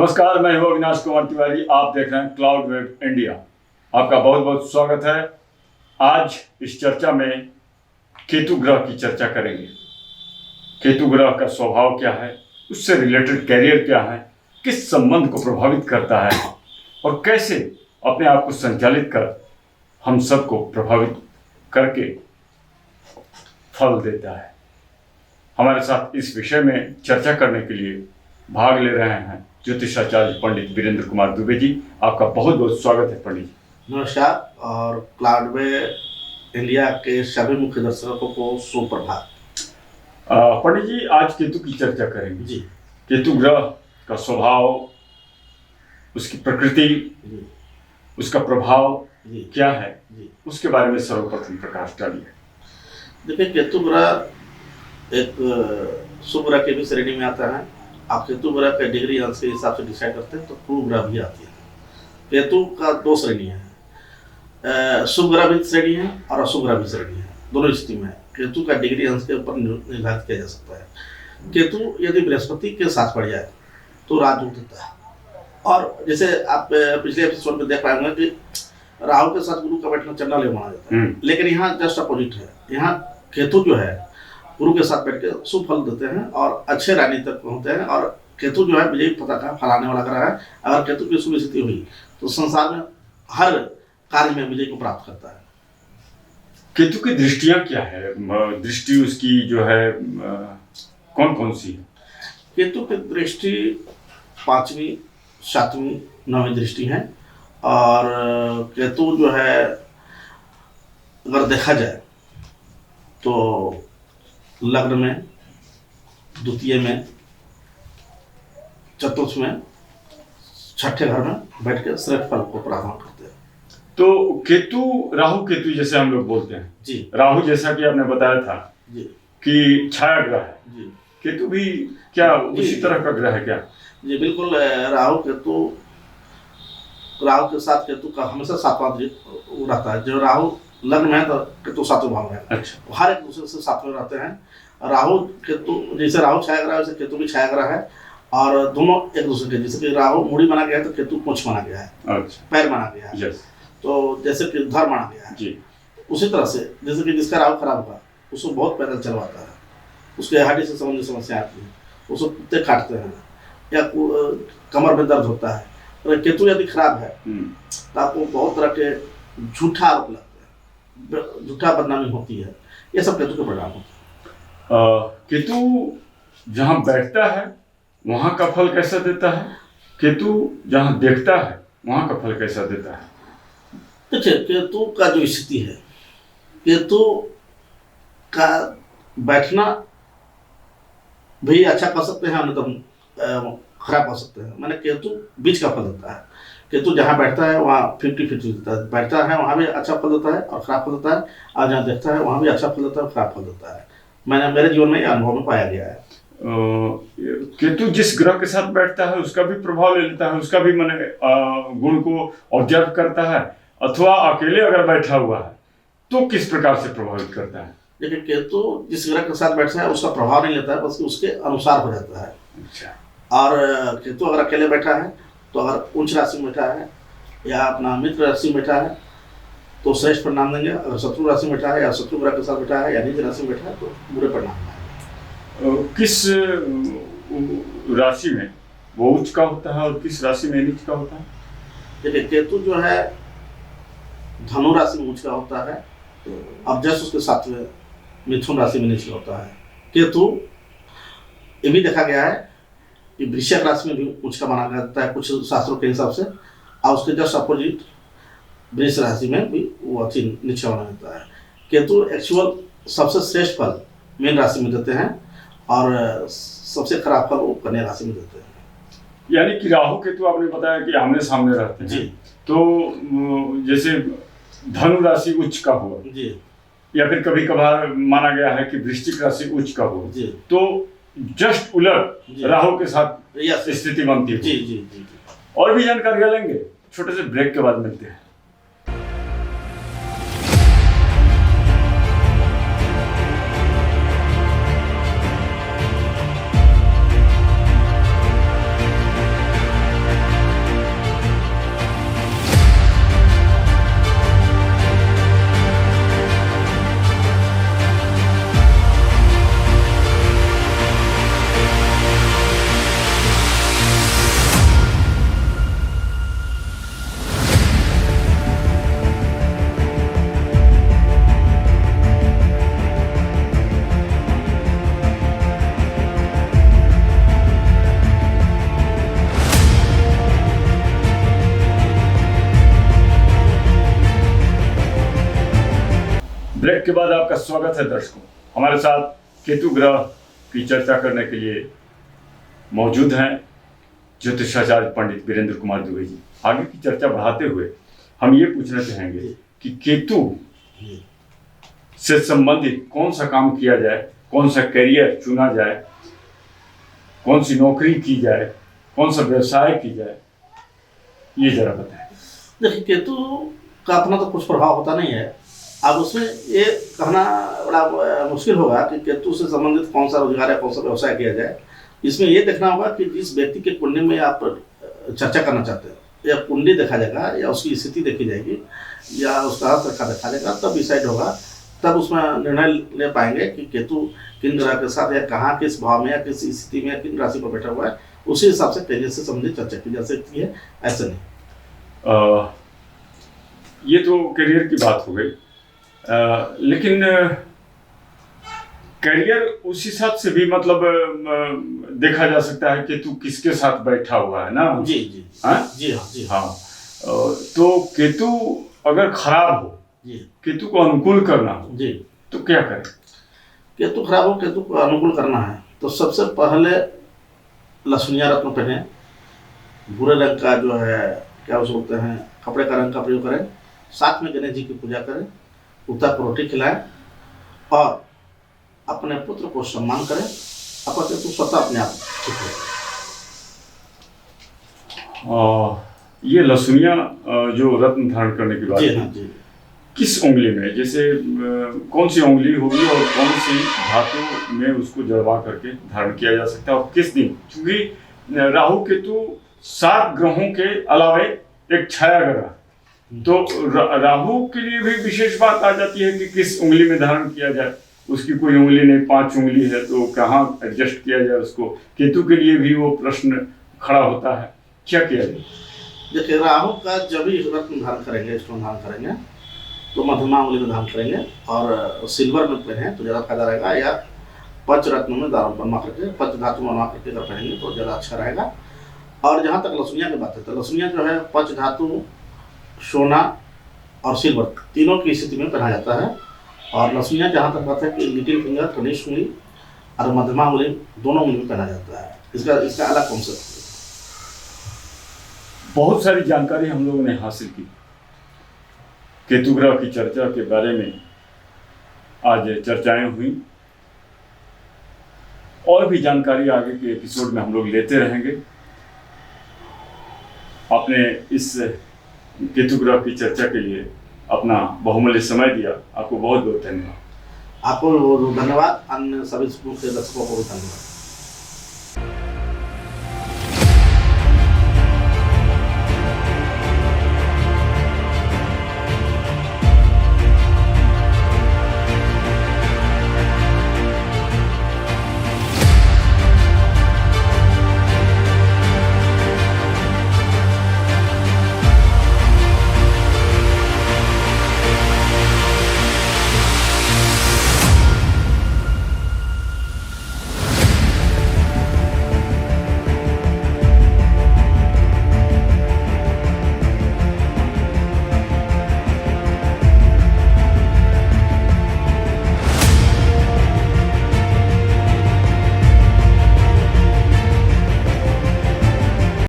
नमस्कार, मैं हूं अविनाश कुमार तिवारी। आप देख रहे हैं क्लाउड वेब इंडिया। आपका बहुत बहुत स्वागत है। आज इस चर्चा में केतु ग्रह की चर्चा करेंगे। केतु ग्रह का स्वभाव क्या है, उससे रिलेटेड कैरियर क्या है, किस संबंध को प्रभावित करता है और कैसे अपने आप को संचालित कर हम सबको प्रभावित करके फल देता है। हमारे साथ इस विषय में चर्चा करने के लिए भाग ले रहे हैं ज्योतिषाचार्य पंडित वीरेंद्र कुमार दुबे जी। आपका बहुत बहुत स्वागत है पंडित जी। नमस्कार और क्लाउड वेब इंडिया के सभी मुख्य दर्शकों को सुप्रभात। पंडित जी, आज केतु की चर्चा करेंगे जी। केतु ग्रह का स्वभाव, उसकी प्रकृति, उसका प्रभाव क्या है, उसके बारे में सर्वप्रथम प्रकाश डालिए। देखिए, केतु ग्रह एक शुभ ग्रह की भी श्रेणी में आता है। आप केतु ग्रह के डिग्री अंश के हिसाब से डिसाइड करते हैं तो क्रूर ग्रह भी आती है। केतु का दो श्रेणी है, शुभ ग्रह भी श्रेणी है और अशुभ ग्रह भी श्रेणी है। दोनों स्थिति में केतु का डिग्री अंश के ऊपर निर्धारित किया जा सकता है। केतु यदि बृहस्पति के साथ पड़ जाए तो राजयोग देता है। और जैसे आप पिछले एपिसोड में देख पाए होंगे कि राहु के साथ गुरु का बैठना चंडाल योग माना जाता है, लेकिन यहाँ जस्ट अपोजिट है। यहाँ केतु जो है गुरु के साथ बैठ के शुभ फल देते हैं और अच्छे रानी तक पहुंचते हैं। और केतु जो है विजयी पताका फैलाने वाला ग्रह है। अगर केतु की शुभ स्थिति हुई तो संसार में हर कार्य में विजय को प्राप्त करता है। केतु की दृष्टियां क्या है, दृष्टि उसकी जो है कौन कौन सी है? केतु की दृष्टि 5वीं, 7वीं, 9वीं दृष्टि है। और केतु जो है अगर देखा जाए तो लग्न में, द्वितीय में, चतुर्थ में, छठे घर में बैठ के श्रेष्ठ फल को प्राप्त करते हैं। तो केतु, राहु केतु जैसे हम लोग बोलते हैं जी। राहु जैसा कि आपने बताया था जी कि छाया ग्रह है जी। केतु भी क्या उसी तरह का ग्रह है क्या? जी बिल्कुल। राहु के साथ केतु का हमेशा 7वां दृष्टि रहता है। जो राहु लग्न में है तो केतु 7वें भाव में है। अच्छा। हर एक दूसरे से 7वें रहते हैं। राहु केतु, जैसे राहु छाया ग्रह है वैसे केतु भी छाया ग्रह है। और दोनों एक दूसरे के, जैसे कि राहु मुड़ी माना गया है तो केतु पूंछ माना गया है। अच्छा। पैर माना गया है। यस। तो जैसे कि धर माना गया है जी। उसी तरह से जैसे कि जिसका राहु खराब हुआ उसको बहुत पैदल चलवाता है, उसके हड्डी से संबंधित समस्या आती है, उसको कुत्ते काटते हैं या कमर में दर्द होता है। अगर केतु यदि खराब है तो आपको बहुत तरह के झूठा आरोप लगते हैं, झूठा बदनामी होती है। ये सब केतु के परिणाम होते हैं। केतु जहाँ बैठता है वहाँ का फल कैसा देता है? केतु जहाँ देखता है वहाँ का फल कैसा देता है? देखिए, केतु का जो स्थिति है, केतु का बैठना भी अच्छा कर सकते हैं, अन्यथा खराब कर सकते हैं। मैंने केतु बीच का फल देता है। केतु जहाँ बैठता है वहाँ 50-50 देता है। बैठता है वहाँ भी अच्छा फल देता है और खराब फल देता है, और जहाँ देखता है वहाँ भी अच्छा फल देता है और खराब फल देता है। मैंने मेरे जीवन में अनुभव में पाया गया है। केतु जिस ग्रह के साथ बैठता है उसका भी प्रभाव ले लेता है, उसका भी मैंने गुण को ऑब्जर्व करता है, अथवा अकेले अगर बैठा हुआ है तो किस प्रकार से प्रभावित करता है? देखिए, केतु जिस ग्रह के साथ बैठता है उसका प्रभाव नहीं लेता है, बल्कि उसके अनुसार हो जाता है। अच्छा। और केतु अगर अकेले बैठा है तो अगर उच्च राशि में बैठा है या अपना मित्र राशि में बैठा है तो श्रेष्ठ परिणाम देंगे। अगर शत्रु राशि में बैठा है या शत्रु ग्रह के साथ बैठा है या निज राशि में बैठा है तो बुरे परिणाम देंगे। किस राशि में वो उच्च का होता है और किस राशि में नीच का होता है? देखिए, केतु जो है धनु राशि में उच्च का होता है, अब जस्ट उसके साथ में मिथुन राशि में नीच का होता है। केतु ये भी देखा गया है कि वृश्चिक राशि में भी उच्च का माना जाता है कुछ शास्त्रों के हिसाब से, और उसके जस्ट अपोजिट वृष राशि में भी वो अच्छी नीचा माना जाता है। केतु एक्चुअल सबसे श्रेष्ठ फल मीन राशि में देते हैं और सबसे खराब फल वो कन्या राशि में देते हैं। यानी कि राहु केतु आपने बताया कि आमने सामने रहते हैं। जी। तो जैसे धनु राशि उच्च का हो जी, या फिर कभी कभार माना गया है कि वृश्चिक राशि उच्च का हो, जी, तो जस्ट उलट राहु के साथ स्थिति बनती है। जी जी जी जी। और भी जानकारियां लेंगे, छोटे से ब्रेक के बाद मिलते हैं। ब्रेक के बाद आपका स्वागत है दर्शकों। हमारे साथ केतु ग्रह की चर्चा करने के लिए मौजूद हैं ज्योतिषाचार्य पंडित वीरेंद्र कुमार दुबे जी। आगे की चर्चा बढ़ाते हुए हम ये पूछना चाहेंगे कि केतु से संबंधित कौन सा काम किया जाए, कौन सा करियर चुना जाए, कौन सी नौकरी की जाए, कौन सा व्यवसाय की जाए, ये जरा बताएं। देखिए, केतु का अपना तो कुछ प्रभाव होता नहीं है। अब उसमें ये कहना बड़ा मुश्किल होगा कि केतु से संबंधित कौन सा रोजगार या कौन सा व्यवसाय किया जाए। इसमें ये देखना होगा कि जिस व्यक्ति के कुंडली में आप चर्चा करना चाहते हैं, या कुंडली देखा जाएगा, या उसकी स्थिति देखी जाएगी, या उसका हाथ रखा देखा जाएगा, तब डिसाइड होगा, तब उसमें निर्णय ले पाएंगे कि केतु किन ग्रह के साथ या कहाँ, किस भाव में या किस स्थिति में या किन राशि पर बैठा हुआ है। उसी हिसाब से करियर से संबंधित चर्चा की जा सकती है, ऐसा नहीं। ये तो करियर की बात हो गई, लेकिन करियर उस हिसाब से भी मतलब देखा जा सकता है कि तू किसके साथ बैठा हुआ है ना। जी जी हाँ जी हाँ जी हाँ। तो केतु अगर खराब हो, जी, केतु को अनुकूल करना हो जी, तो क्या करें? केतु खराब हो, केतु को अनुकूल करना है तो सबसे पहले लहसुनिया रत्न पहने, भूरे रंग का जो है क्या उसे बोलते हैं कपड़े का रंग का प्रयोग करें, साथ में गणेश जी की पूजा करें, कुत्ता को रोटी खिलाएं और अपने पुत्र को सम्मान करें। अपना केतु स्वतः अपने आप ठीक हो। ये लहसुनिया जो रत्न धारण करने की बात जी है, हाँ जी। किस उंगली में, जैसे कौन सी उंगली होगी और कौन सी धातु में उसको जड़वा करके धारण किया जा सकता है और किस दिन? क्योंकि राहु केतु 7 ग्रहों के अलावे एक छाया ग्रह, तो राहु के लिए भी विशेष बात आ जाती है कि किस उंगली में धारण किया जाए। उसकी कोई उंगली नहीं, 5 उंगली है, तो कहाँ एडजस्ट किया जाए उसको। केतु के लिए भी वो प्रश्न खड़ा होता है, क्या किया जाए? देखिए, राहु का जब भी रत्न धारण करेंगे, स्टोन धारण करेंगे, तो मध्यमा उंगली में धारण करेंगे और सिल्वर में पहने तो ज़्यादा फायदा रहेगा, या पंच रत्न में बनवा करके, पंच धातु में बनवा करके अगर पहनेंगे तो ज़्यादा अच्छा रहेगा। और जहाँ तक लहसुनिया की बात है, तो लहसुनिया जो है पंच धातु, सोना और सिल्वर तीनों की स्थिति में पहना जाता है। और लहसुनिया जहाँ तक बात है कि लिटिल फिंगर, कनिष्ठ उंगली और मध्यमा उंगली दोनों उंगली में पहना जाता है। इसका अलग कॉन्सेप्ट है। बहुत सारी जानकारी हम लोगों ने हासिल की केतु ग्रह की चर्चा के बारे में। आज चर्चाएं हुई और भी जानकारी आगे के एपिसोड में हम लोग लेते रहेंगे। आपने इस केतु ग्रह की चर्चा के लिए अपना बहुमूल्य समय दिया, आपको बहुत बहुत धन्यवाद। आपको धन्यवाद, अन्य सभी दर्शकों को भी धन्यवाद।